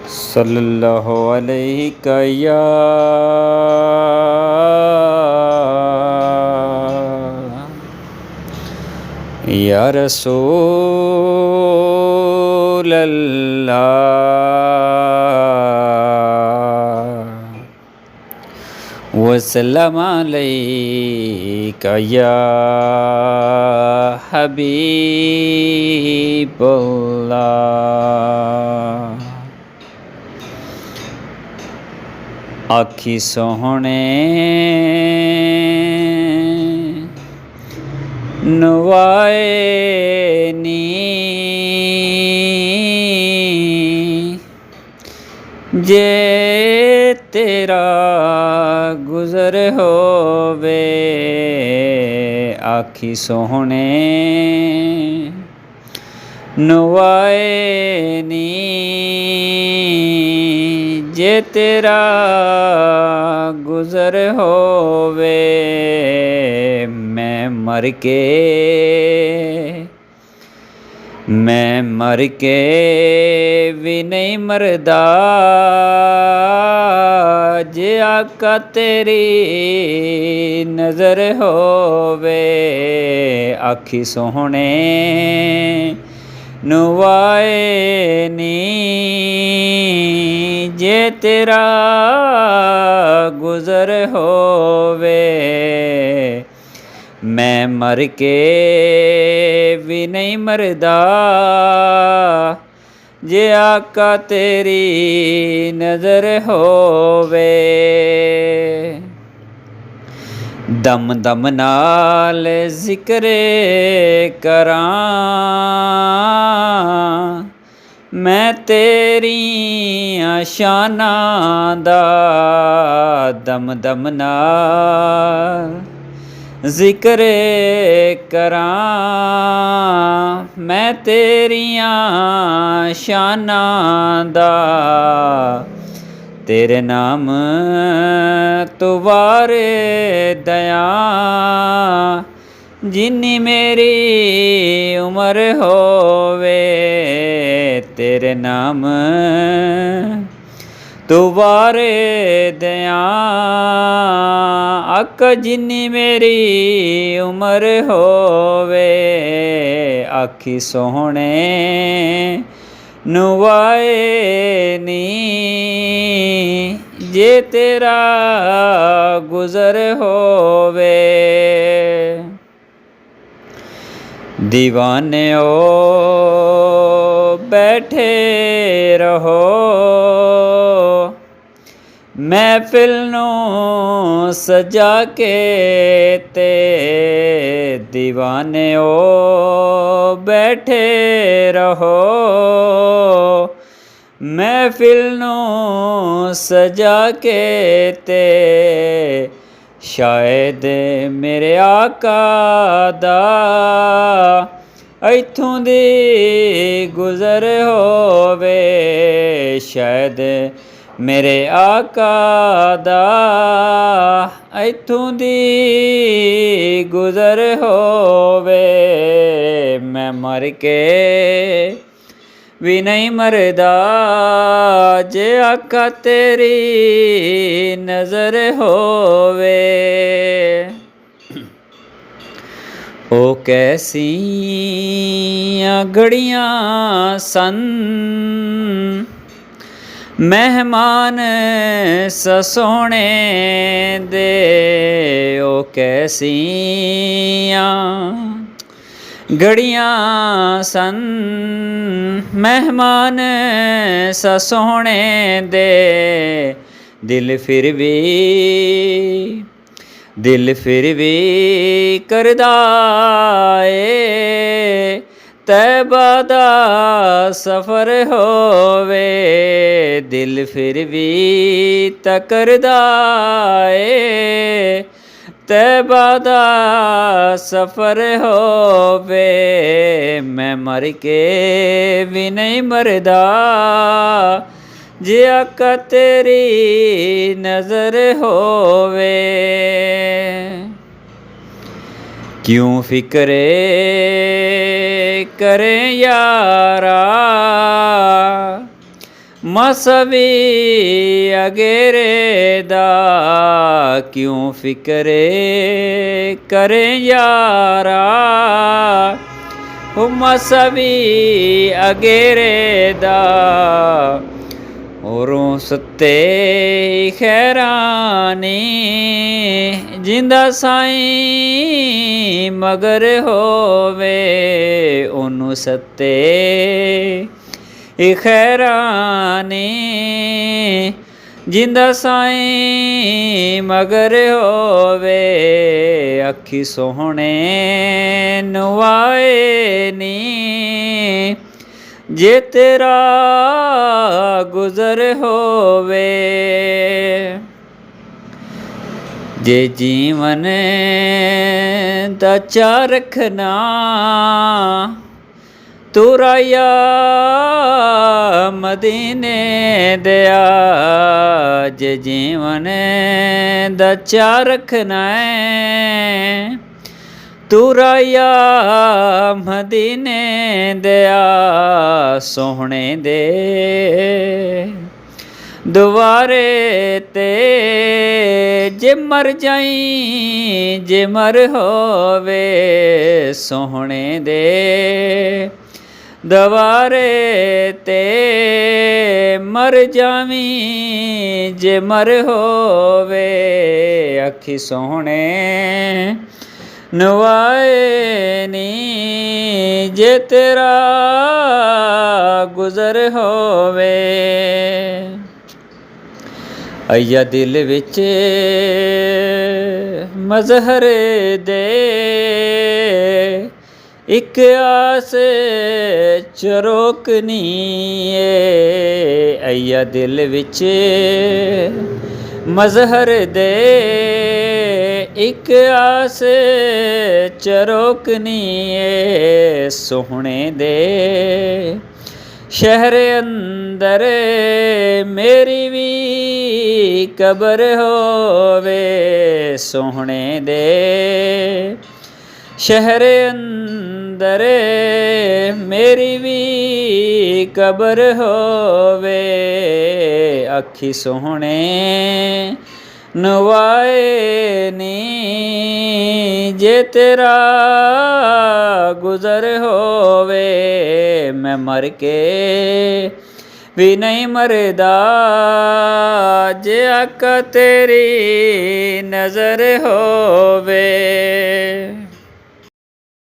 सल्लल्लाहु अलैहि या रसूल अल्लाह वसल्लम अलैका या हबीबल्लाह। आखी सोहणे नवाए नी जे तेरा गुजर होवे। आखी सोहणे नवाए नी जे तेरा गुजर होवे। मैं मर के भी नहीं मरदा जे आका तेरी नज़र होवे। आखी सोहणे नवाए नी जे तेरा गुजर होवे। मैं मर के भी नहीं मरदा जे आका तेरी नज़र होवे। दम दम नाल जिक्रे करां मैं तेरियां शानां दा। दम दम नाल जिक्रे करां मैं तेरियां शानां दा। तेरे नाम तो वारे दया जिन्नी मेरी उम्र होवे। तेरे नाम तो वारे दया आका जिन्नी मेरी उम्र होवे। आखी सोहणे नवाए नी जे तेरा गुजर होवे। दीवाने ओ बैठे रहो महफिल नूं सजा के ते। दीवाने ओ बैठे रहो महफिल नूं सजा के ते। शायद मेरे आका दा इत्थों दी गुजर होवे। शायद मेरे आका दा इत्थों दी गुजर होवे। मैं मर के भी नहीं मरदा जे आका तेरी नज़र होवे। ओ कैसियां घड़ियां सन मेहमान ससोने दे। ओ कैसियां घड़ियां सन मेहमान ससोने दे। दिल फिर भी करदा ए तैबा दा सफ़र होवे। दिल फिर भी करदा ए तैबा दा सफ़र होवे। मैं मर के भी नहीं मरदा जे आका तेरी नज़र होवे। क्यों फिक्रे करे यारा ਮਾਸਾ ਵੀ ਅਗੇਰੇ ਦਾ ਕਿਉਂ ਫਿਕਰੇ ਕਰੇ ਯਾਰਾ। ਉਹ ਮਾਸਾ ਵੀ ਅਗੇਰੇ ਦਾ ਹੋਰੋਂ ਸੱਤੇ ਖੈਰਾਂ ਨੀ। ਜਿੰਦਾ ਸਾਈਂ ਮਗਰ ਹੋਵੇ ਉਹਨੂੰ ਸੱਤੇ ਖੈਰਾਂ ਨੀ। ਜਿੰਦਾ ਸਾਈਂ ਮਗਰ ਹੋਵੇ ਅੱਖੀ ਸੋਹਣੇ ਨਵਾਏ ਨੀ। ਜੇ ਤੇਰਾ ਗੁਜ਼ਰ ਹੋਵੇ ਜੇ ਜੀਵਨ ਦਾ ਚਾਅ ਰੱਖਣਾ ਤੂੰ ਰਾਇਆ ਮਦੀਨੇ ਦਿਆ। ਜੇ ਜੀਵਨ ਦਾ ਚਾਅ ਰੱਖਣਾ ਹੈ ਤੂੰ ਰਾਇਆ ਮਦੀਨੇ ਦਿਆ। ਸੋਹਣੇ ਦੇ ਦੁਆਰੇ ਤੇ ਜੇ ਮਰ ਜਾਈ ਜੇ ਮਰ ਹੋਵੇ ਸੋਹਣੇ ਦੇ ਦਵਾਰੇ ਤੇ ਮਰ ਜਾਵੀਂ ਜੇ ਮਰ ਹੋਵੇ ਅੱਖੀ ਸੋਹਣੇ ਨਵਾਏ ਨੀ। ਜੇ ਤੇਰਾ ਗੁਜ਼ਰ ਹੋਵੇ ਅਈਆ ਦਿਲ ਵਿੱਚ ਮਜ਼ਹਰ ਦੇ ਇੱਕ ਆਸ ਚਰੋਕਨੀ ਏ। ਅਈਆ ਦਿਲ ਵਿੱਚ ਮਜ਼ਹਰ ਦੇ ਇੱਕ ਆਸ ਚਰੋਕਨੀ ਏ। ਸੋਹਣੇ ਦੇ ਸ਼ਹਿਰ ਅੰਦਰ ਮੇਰੀ ਵੀ ਕਬਰ ਹੋਵੇ। ਸੋਹਣੇ ਦੇ ਸ਼ਹਿਰ ਅੰਦਰ ਮੇਰੀ ਵੀ ਕਬਰ ਹੋਵੇ ਅੱਖੀ ਸੋਹਣੇ ਨਵਾਏ ਨੀ। ਜੇ ਤੇਰਾ ਗੁਜ਼ਰ ਹੋਵੇ ਮੈਂ ਮਰ ਕੇ ਵੀ ਨਹੀਂ ਮਰਦਾ। ਜੇ ਆਕਾ ਤੇਰੀ ਨਜ਼ਰ ਹੋਵੇ।